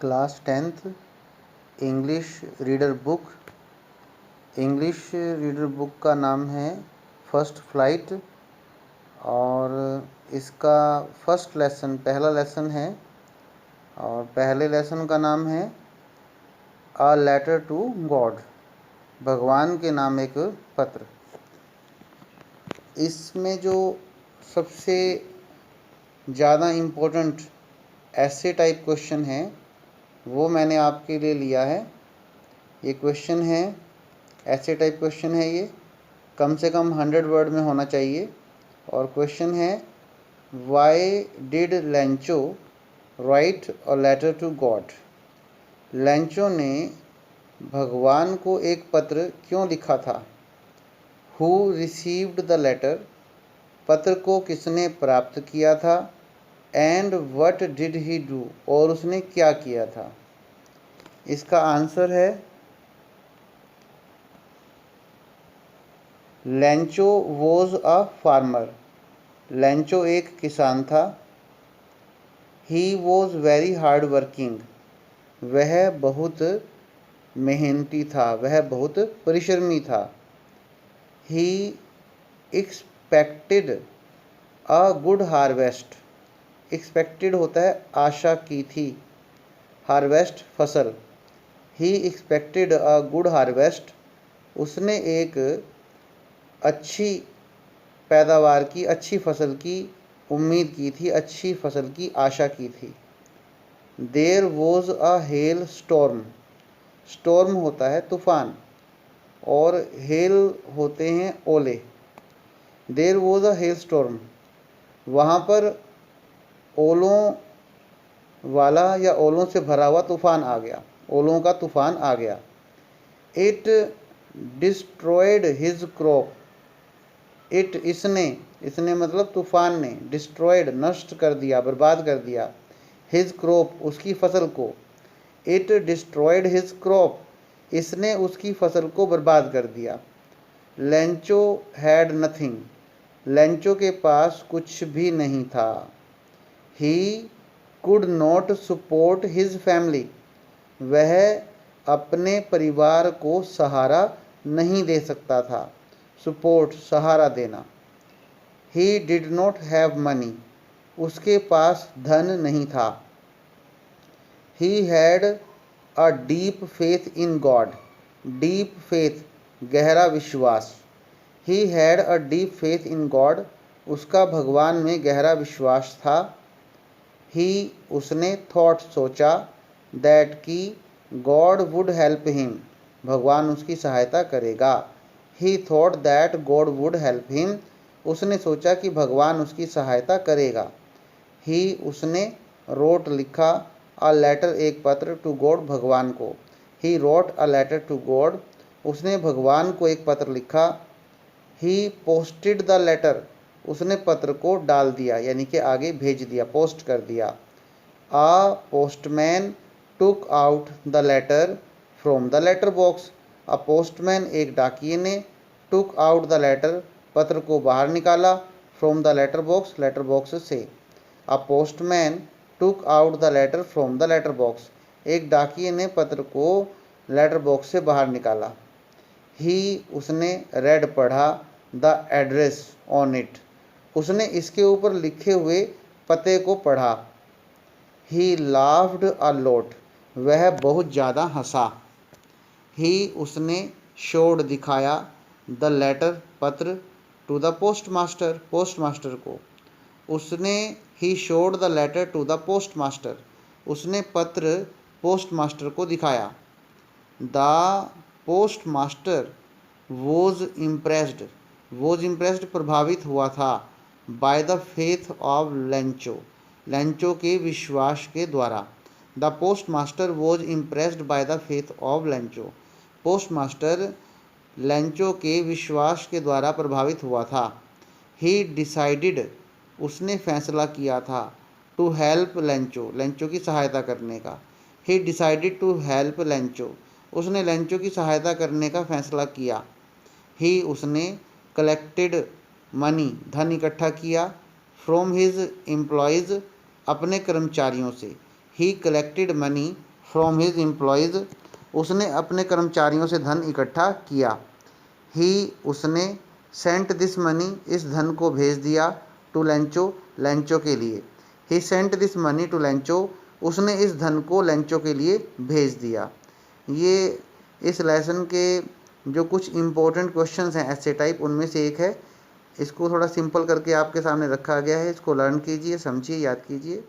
Class 10th English reader book. English reader book का नाम है फर्स्ट फ्लाइट और इसका फर्स्ट लेसन पहला लेसन है और पहले लेसन का नाम है अ लेटर टू गॉड, भगवान के नाम एक पत्र। इसमें जो सबसे ज़्यादा इम्पोर्टेंट ऐसे टाइप क्वेश्चन है वो मैंने आपके लिए लिया है। ये क्वेश्चन है ऐसे टाइप क्वेश्चन है, ये कम से कम 100 वर्ड में होना चाहिए। और क्वेश्चन है why did Lencho write a letter to God. Lencho ने भगवान को एक पत्र क्यों लिखा था। हु रिसीव्ड द लेटर, पत्र को किसने प्राप्त किया था। And what did he do, और उसने क्या किया था। इसका आंसर है Lencho was a farmer. Lencho एक किसान था। He was very hard working, वह बहुत मेहनती था, वह बहुत परिश्रमी था। He expected a good harvest, expected होता है आशा की थी, हार्वेस्ट फसल। He expected a good harvest, उसने एक अच्छी पैदावार की, अच्छी फसल की उम्मीद की थी, अच्छी फसल की आशा की थी। There was a hail storm, storm होता है तूफान और हेल होते हैं ओले। There was a hail storm, वहाँ पर ओलों वाला या ओलों से भरा हुआ तूफान आ गया, ओलों का तूफान आ गया। It destroyed his crop, it इसने मतलब तूफान ने, डिस्ट्रॉयड नष्ट कर दिया, बर्बाद कर दिया, हिज क्रॉप उसकी फसल को। इट डिस्ट्रॉयड हिज क्रॉप, इसने उसकी फसल को बर्बाद कर दिया। लेंचो हैड नथिंग, लेंचो के पास कुछ भी नहीं था। He could not support his family, वह अपने परिवार को सहारा नहीं दे सकता था। सपोर्ट सहारा देना। He did not have money, उसके पास धन नहीं था। He had a deep faith in God, deep faith गहरा विश्वास। He had a deep faith in God, उसका भगवान में गहरा विश्वास था। ही उसने थॉट सोचा, दैट कि गॉड वुड हेल्प हिम, भगवान उसकी सहायता करेगा। ही thought that God would help him, उसने सोचा कि भगवान उसकी सहायता करेगा। ही उसने रोट लिखा, अ लेटर एक पत्र, टू गॉड भगवान को। He wrote a letter to God, उसने भगवान को एक पत्र लिखा। ही पोस्टेड द लेटर, उसने पत्र को डाल दिया यानी कि आगे भेज दिया, पोस्ट कर दिया। A postman took out the letter from the letter box, a postman एक डाकिये ने, टुक आउट द लेटर पत्र को बाहर निकाला, from the letter box letter box से। A postman took out the letter from the letter box, एक डाकिये ने पत्र को लेटर बॉक्स से बाहर निकाला। ही उसने रेड पढ़ा, द एड्रेस ऑन इट, उसने इसके ऊपर लिखे हुए पते को पढ़ा। ही लाफ्ड अ लॉट, वह बहुत ज़्यादा हंसा। ही उसने शोड दिखाया, द लेटर पत्र, to the postmaster, postmaster को। उसने he showed the letter to the postmaster, उसने पत्र पोस्ट मास्टर को दिखाया। The postmaster was impressed, was impressed प्रभावित हुआ था, by the faith of Lencho, Lencho के विश्वास के द्वारा। The postmaster was impressed by the faith of Lencho, postmaster Lencho के विश्वास के द्वारा प्रभावित हुआ था। ही डिसाइडेड, उसने फैसला किया था, टू हेल्प लेंचो, लेंचो की सहायता करने का। He decided to help Lencho, उसने लेंचो की सहायता करने का फैसला किया। ही उसने कलेक्टेड मनी, धन इकट्ठा किया, फ्रॉम हिज एम्प्लॉयज़, अपने कर्मचारियों से। ही collected money from his employees, उसने अपने कर्मचारियों से धन इकट्ठा किया। ही उसने सेंट दिस मनी, इस धन को भेज दिया। टू लेंचो, लेंचो के लिए। He sent this money to Lencho, उसने इस धन को लेंचो के लिए भेज दिया। ये इस लेसन के जो कुछ इम्पोर्टेंट क्वेश्चंस हैं ऐसे टाइप, उनमें से एक है। इसको थोड़ा सिंपल करके आपके सामने रखा गया है, इसको लर्न कीजिए, समझिए, याद कीजिए।